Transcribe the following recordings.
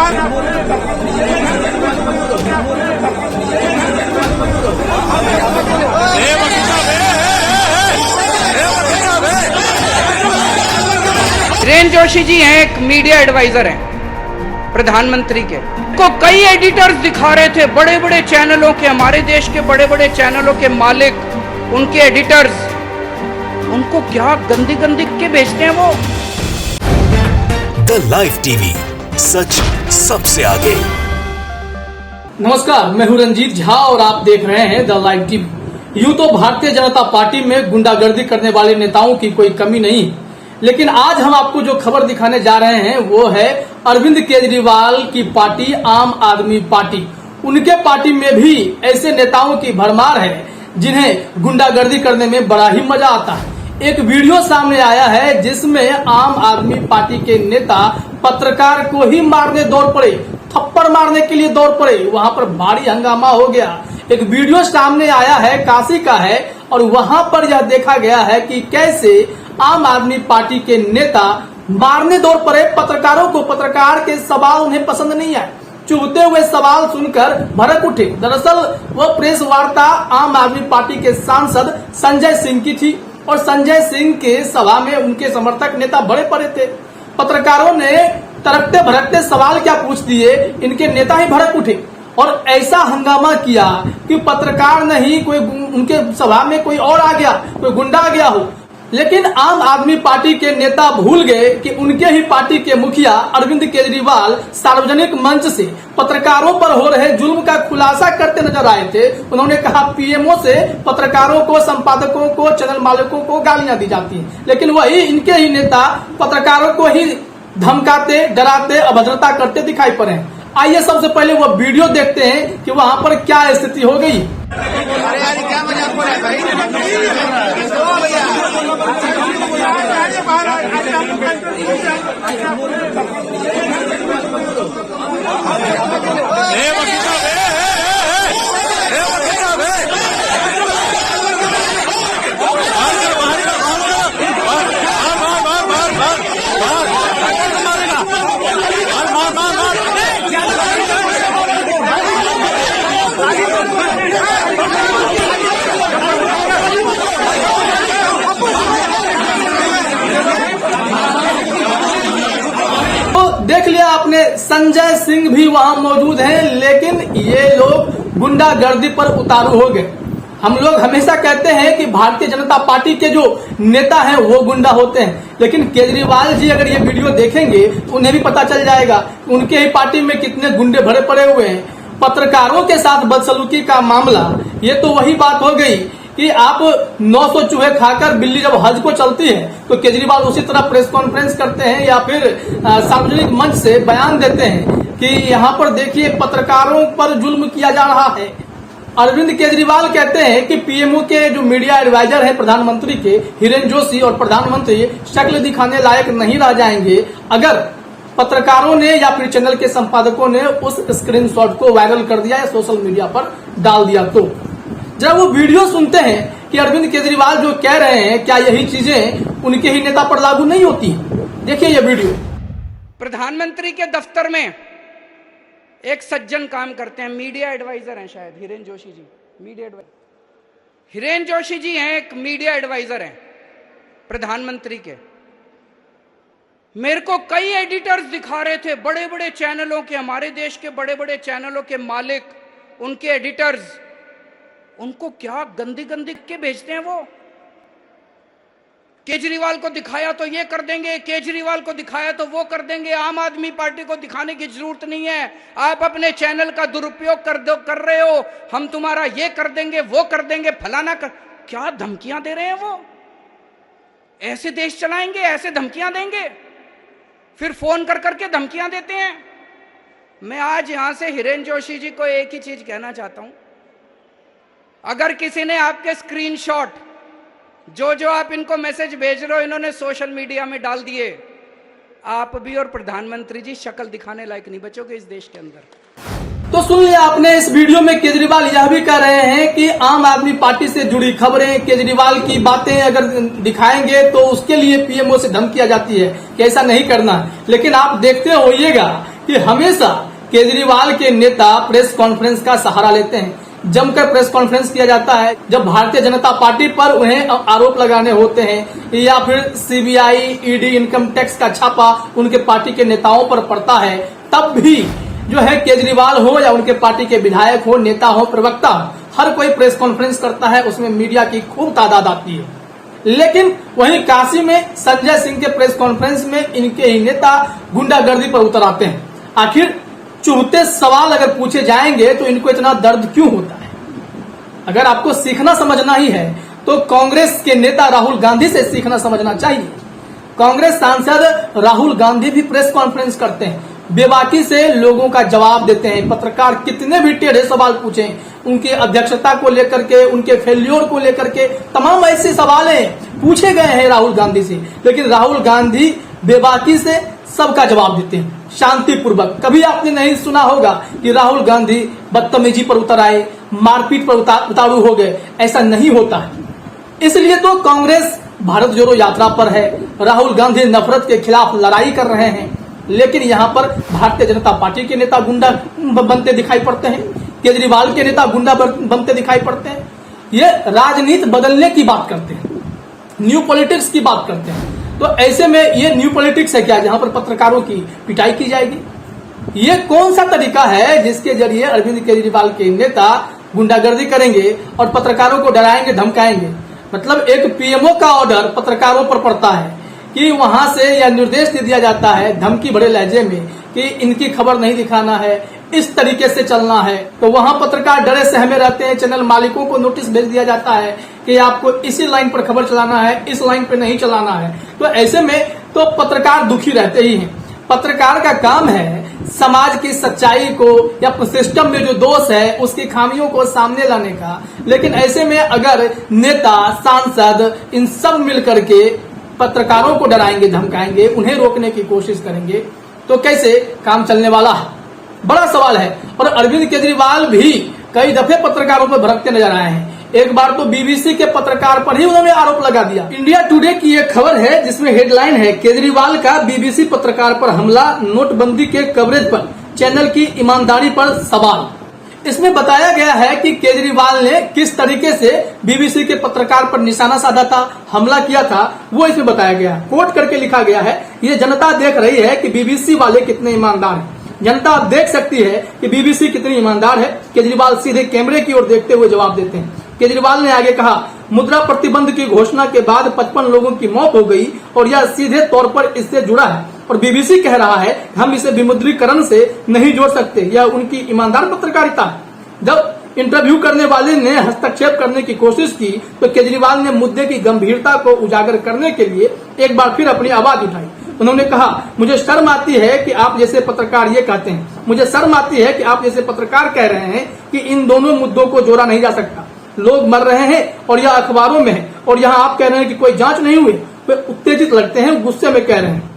हिरेन जोशी जी हैं, एक media adviser हैं प्रधानमंत्री के। को कई एडिटर्स दिखा रहे थे, बड़े बड़े चैनलों के, हमारे देश के बड़े बड़े चैनलों के मालिक, उनके एडिटर्स, उनको क्या गंदी गंदी के भेजते हैं वो। द लाइव टीवी, सच सबसे आगे। नमस्कार, मैं हूं रंजीत झा और आप देख रहे हैं द लाइव टीवी। यूं तो भारतीय जनता पार्टी में गुंडागर्दी करने वाले नेताओं की कोई कमी नहीं, लेकिन आज हम आपको जो खबर दिखाने जा रहे हैं वो है अरविंद केजरीवाल की पार्टी आम आदमी पार्टी। उनके पार्टी में भी ऐसे नेताओं की भरमार है जिन्हें गुंडागर्दी करने में बड़ा ही मजा आता है। एक वीडियो सामने आया है जिसमें आम आदमी पार्टी के नेता पत्रकार को ही मारने दौड़ पड़े, थप्पड़ मारने के लिए दौड़ पड़े। वहां पर भारी हंगामा हो गया। एक वीडियो सामने आया है, काशी का है, और वहां पर यह देखा गया है कि कैसे आम आदमी पार्टी के नेता मारने दौड़ पड़े पत्रकारों को। पत्रकार के सवाल उन्हें पसंद नहीं आए, चुभते हुए सवाल सुनकर भड़क उठे। दरअसल वह प्रेस वार्ता आम आदमी पार्टी के सांसद संजय सिंह की थी और संजय सिंह के सभा में उनके समर्थक नेता भरे पड़े थे। पत्रकारों ने तड़कते भड़कते सवाल क्या पूछ दिए, इनके नेता ही भड़क उठे और ऐसा हंगामा किया कि पत्रकार नहीं, कोई उनके सभा में कोई और आ गया, कोई गुंडा आ गया हो। लेकिन आम आदमी पार्टी के नेता भूल गए कि उनके ही पार्टी के मुखिया अरविंद केजरीवाल सार्वजनिक मंच से पत्रकारों पर हो रहे जुल्म का खुलासा करते नजर आए थे। उन्होंने कहा पीएमओ से पत्रकारों को, संपादकों को, चैनल मालिकों को गालियां दी जाती हैं, लेकिन वही इनके ही नेता पत्रकारों को ही धमकाते, डराते, अभद्रता करते दिखाई पड़े। आइए सबसे पहले वो वीडियो देखते हैं कि वहां पर क्या स्थिति हो गई। अरे यार क्या मजाक हो रहा है भाई? देख लिया आपने, संजय सिंह भी वहां मौजूद हैं, लेकिन ये लोग गुंडागर्दी पर उतारू हो गए। हम लोग हमेशा कहते हैं कि भारतीय जनता पार्टी के जो नेता हैं वो गुंडा होते हैं, लेकिन केजरीवाल जी अगर ये वीडियो देखेंगे तो उन्हें भी पता चल जाएगा कि उनके ही पार्टी में कितने गुंडे भरे पड़े हुए हैं। पत्रकारों के साथ बदसलूकी का मामला, ये तो वही बात हो गई कि आप 900 चूहे खाकर बिल्ली जब हज को चलती है तो केजरीवाल उसी तरह प्रेस कॉन्फ्रेंस करते हैं या फिर सार्वजनिक मंच से बयान देते हैं कि यहाँ पर देखिए पत्रकारों पर जुल्म किया जा रहा है। अरविंद केजरीवाल कहते हैं कि पीएमओ के जो मीडिया एडवाइजर है प्रधानमंत्री के, हिरेन जोशी, और प्रधानमंत्री शक्ल दिखाने लायक नहीं रह जाएंगे अगर पत्रकारों ने या फिर चैनल के संपादकों ने उस स्क्रीनशॉट को वायरल कर दिया या सोशल मीडिया पर डाल दिया। तो जब वो वीडियो सुनते हैं कि अरविंद केजरीवाल जो कह रहे हैं, क्या यही चीजें उनके ही नेता पर लागू नहीं होती? देखिए ये वीडियो। प्रधानमंत्री के दफ्तर में एक सज्जन काम करते हैं, मीडिया एडवाइजर हैं शायद, हिरेन जोशी जी, मीडिया एडवाइजर। हिरेन जोशी जी हैं, एक मीडिया एडवाइजर हैं प्रधानमंत्री के। मेरे को कई एडिटर्स दिखा रहे थे, बड़े बड़े चैनलों के, हमारे देश के बड़े बड़े चैनलों के मालिक, उनके एडिटर्स, उनको क्या गंदी गंदी के भेजते हैं वो। केजरीवाल को दिखाया तो ये कर देंगे, केजरीवाल को दिखाया तो वो कर देंगे। आम आदमी पार्टी को दिखाने की जरूरत नहीं है, आप अपने चैनल का दुरुपयोग कर रहे हो, हम तुम्हारा ये कर देंगे, वो कर देंगे, फलाना कर। क्या धमकियां दे रहे हैं वो? ऐसे देश चलाएंगे, ऐसे धमकियां देंगे, फिर फोन कर करके धमकियां देते हैं। मैं आज यहां से हिरेन जोशी जी को एक ही चीज कहना चाहता हूं, अगर किसी ने आपके स्क्रीनशॉट जो आप इनको मैसेज भेज रहे हो इन्होंने सोशल मीडिया में डाल दिए, आप भी और प्रधानमंत्री जी शक्ल दिखाने लायक नहीं बचोगे इस देश के अंदर। तो सुन लिया आपने, इस वीडियो में केजरीवाल यह भी कह रहे हैं कि आम आदमी पार्टी से जुड़ी खबरें, केजरीवाल की बातें अगर दिखाएंगे तो उसके लिए पीएमओ से धमकी आ जाती है कि ऐसा नहीं करना। लेकिन आप देखते होइएगा कि हमेशा केजरीवाल के नेता प्रेस कॉन्फ्रेंस का सहारा लेते हैं। जमकर प्रेस कॉन्फ्रेंस किया जाता है जब भारतीय जनता पार्टी पर उन्हें आरोप लगाने होते हैं या फिर सीबीआई, ईडी, इनकम टैक्स का छापा उनके पार्टी के नेताओं पर पड़ता है, तब भी जो है केजरीवाल हो या उनके पार्टी के विधायक हो, नेता हो, प्रवक्ता हो, हर कोई प्रेस कॉन्फ्रेंस करता है, उसमें मीडिया की खूब तादाद आती है। लेकिन वहीं काशी में संजय सिंह के प्रेस कॉन्फ्रेंस में इनके ही नेता गुंडागर्दी पर उतर आते हैं। आखिर चुभते सवाल अगर पूछे जाएंगे तो इनको इतना दर्द क्यों होता है? अगर आपको सीखना समझना ही है तो कांग्रेस के नेता राहुल गांधी से सीखना समझना चाहिए। कांग्रेस सांसद राहुल गांधी भी प्रेस कॉन्फ्रेंस करते हैं, बेबाकी से लोगों का जवाब देते हैं। पत्रकार कितने भी टेढ़े सवाल पूछें, उनकी अध्यक्षता को लेकर के, उनके फेल्योर को लेकर के तमाम ऐसे सवाल पूछे गए हैं राहुल गांधी से, लेकिन राहुल गांधी बेबाकी से सबका जवाब देते हैं शांतिपूर्वक। कभी आपने नहीं सुना होगा कि राहुल गांधी बदतमीजी पर उतर आए, मारपीट पर उतारू हो गए, ऐसा नहीं होता है। इसलिए तो कांग्रेस भारत जोड़ो यात्रा पर है, राहुल गांधी नफरत के खिलाफ लड़ाई कर रहे हैं, लेकिन यहाँ पर भारतीय जनता पार्टी के नेता गुंडा बनते दिखाई पड़ते हैं, केजरीवाल के नेता गुंडा बनते दिखाई पड़ते हैं। ये राजनीति बदलने की बात करते हैं, न्यू पॉलिटिक्स की बात करते हैं। तो ऐसे में ये न्यू पॉलिटिक्स है क्या, जहां पर पत्रकारों की पिटाई की जाएगी? ये कौन सा तरीका है जिसके जरिए अरविंद केजरीवाल के नेता गुंडागर्दी करेंगे और पत्रकारों को डराएंगे, धमकाएंगे? मतलब एक पीएमओ का ऑर्डर पत्रकारों पर पड़ता है कि वहां से यह निर्देश दे दिया जाता है धमकी भरे लहजे में कि इनकी खबर नहीं दिखाना है, इस तरीके से चलना है। तो वहां पत्रकार डरे सहमे रहते हैं, चैनल मालिकों को नोटिस भेज दिया जाता है कि आपको इसी लाइन पर खबर चलाना है, इस लाइन पर नहीं चलाना है। तो ऐसे में तो पत्रकार दुखी रहते ही हैं। पत्रकार का काम है समाज की सच्चाई को या सिस्टम में जो दोष है उसकी खामियों को सामने लाने का। लेकिन ऐसे में अगर नेता, सांसद इन सब मिलकर के पत्रकारों को डराएंगे, धमकाएंगे, उन्हें रोकने की कोशिश करेंगे तो कैसे काम चलने वाला है? बड़ा सवाल है। और अरविंद केजरीवाल भी कई दफे पत्रकारों पर भड़कते नजर आए हैं। एक बार तो बीबीसी के पत्रकार पर ही उन्होंने आरोप लगा दिया। इंडिया टुडे की एक खबर है जिसमें हेडलाइन है, केजरीवाल का बीबीसी पत्रकार पर हमला, नोटबंदी के कवरेज पर चैनल की ईमानदारी पर सवाल। इसमें बताया गया है कि केजरीवाल ने किस तरीके से बीबीसी के पत्रकार पर निशाना साधा था, हमला किया था, वो इसमें बताया गया है। कोट करके लिखा गया है, ये जनता देख रही है कि बीबीसी वाले कितने ईमानदार हैं। जनता देख सकती है कि बीबीसी कितनी ईमानदार है। केजरीवाल सीधे कैमरे की ओर देखते हुए जवाब देते हैं। केजरीवाल ने आगे कहा, मुद्रा प्रतिबंध की घोषणा के बाद 55 लोगों की मौत हो गई और यह सीधे तौर पर इससे जुड़ा है और बीबीसी कह रहा है हम इसे विमुद्रीकरण से नहीं जोड़ सकते। यह उनकी ईमानदार पत्रकारिता है। जब इंटरव्यू करने वाले ने हस्तक्षेप करने की कोशिश की तो केजरीवाल ने मुद्दे की गंभीरता को उजागर करने के लिए एक बार फिर अपनी आवाज उठाई। उन्होंने कहा, मुझे शर्म आती है कि आप जैसे पत्रकार ये कहते हैं, मुझे शर्म आती है कि आप जैसे पत्रकार कह रहे हैं कि इन दोनों मुद्दों को जोड़ा नहीं जा सकता। लोग मर रहे हैं और यह अखबारों में है और यहाँ आप कह रहे हैं कि कोई जांच नहीं हुई। वे उत्तेजित लगते हैं, गुस्से में कह रहे हैं।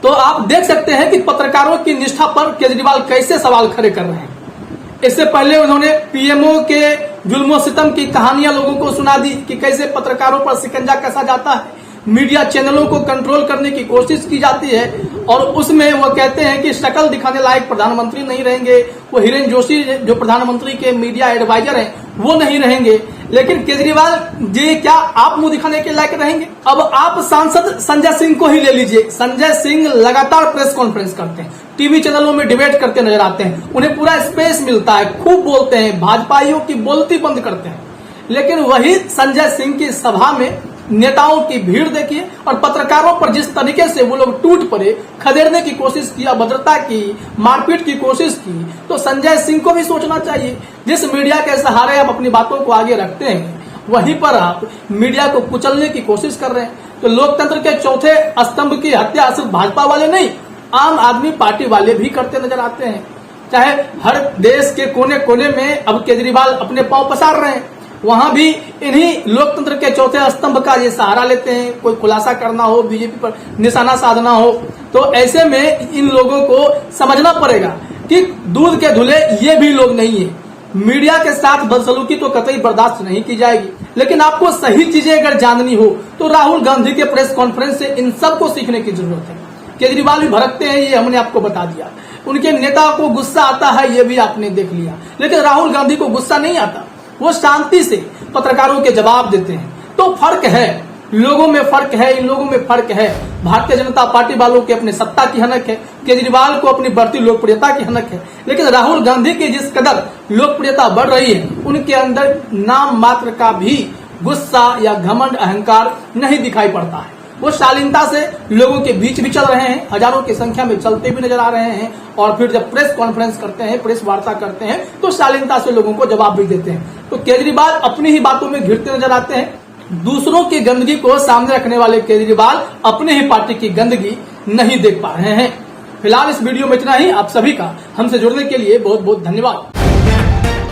तो आप देख सकते हैं कि पत्रकारों की निष्ठा पर केजरीवाल कैसे सवाल खड़े कर रहे हैं। इससे पहले उन्होंने पीएमओ के जुल्मो सितम की कहानियां लोगों को सुना दी कि कैसे पत्रकारों पर शिकंजा कसा जाता है, मीडिया चैनलों को कंट्रोल करने की कोशिश की जाती है और उसमें वो कहते हैं कि शक्ल दिखाने लायक प्रधानमंत्री नहीं रहेंगे। वो हिरेन जोशी जो प्रधानमंत्री के मीडिया एडवाइजर हैं वो नहीं रहेंगे। लेकिन केजरीवाल जी क्या आप मुंह दिखाने के लायक रहेंगे? अब आप सांसद संजय सिंह को ही ले लीजिए। संजय सिंह लगातार प्रेस कॉन्फ्रेंस करते हैं, टीवी चैनलों में डिबेट करते नजर आते हैं, उन्हें पूरा स्पेस मिलता है, खूब बोलते हैं, भाजपाइयों की बोलती बंद करते हैं। लेकिन वही संजय सिंह की सभा में नेताओं की भीड़ देखिए और पत्रकारों पर जिस तरीके से वो लोग टूट पड़े, खदेड़ने की कोशिश की, अभद्रता की, मारपीट की कोशिश की। तो संजय सिंह को भी सोचना चाहिए। जिस मीडिया के सहारे आप अपनी बातों को आगे रखते हैं वहीं पर आप मीडिया को कुचलने की कोशिश कर रहे हैं। तो लोकतंत्र के चौथे स्तंभ की हत्या सिर्फ भाजपा वाले नहीं, आम आदमी पार्टी वाले भी करते नजर आते हैं। चाहे हर देश के कोने कोने में अब केजरीवाल अपने पांव पसार रहे हैं, वहां भी इन्हीं लोकतंत्र के चौथे स्तंभ का ये सहारा लेते हैं। कोई खुलासा करना हो, बीजेपी पर निशाना साधना हो, तो ऐसे में इन लोगों को समझना पड़ेगा कि दूध के धुले ये भी लोग नहीं है। मीडिया के साथ बदसलूकी तो कतई बर्दाश्त नहीं की जाएगी। लेकिन आपको सही चीजें अगर जाननी हो तो राहुल गांधी के प्रेस कॉन्फ्रेंस से इन सब को सीखने की जरूरत है। केजरीवाल भी भड़कते हैं, ये हमने आपको बता दिया। उनके नेता को गुस्सा आता है, ये भी आपने देख लिया। लेकिन राहुल गांधी को गुस्सा नहीं आता, वो शांति से पत्रकारों के जवाब देते हैं। तो फर्क है, लोगों में फर्क है, इन लोगों में फर्क है। भारतीय जनता पार्टी वालों के अपने सत्ता की हनक है, केजरीवाल को अपनी बढ़ती लोकप्रियता की हनक है। लेकिन राहुल गांधी की जिस कदर लोकप्रियता बढ़ रही है, उनके अंदर नाम मात्र का भी गुस्सा या घमंड अहंकार नहीं दिखाई पड़ता है। वो शालीनता से लोगों के बीच भी चल रहे हैं, हजारों की संख्या में चलते भी नजर आ रहे हैं, और फिर जब प्रेस कॉन्फ्रेंस करते हैं, प्रेस वार्ता करते हैं, तो शालीनता से लोगों को जवाब भी देते हैं। तो केजरीवाल अपनी ही बातों में घिरते नजर आते हैं। दूसरों की गंदगी को सामने रखने वाले केजरीवाल अपने ही पार्टी की गंदगी नहीं देख पा रहे हैं। फिलहाल इस वीडियो में इतना ही। आप सभी का हमसे जुड़ने के लिए बहुत बहुत धन्यवाद।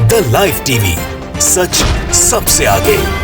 द लाइव टीवी, सच सबसे आगे।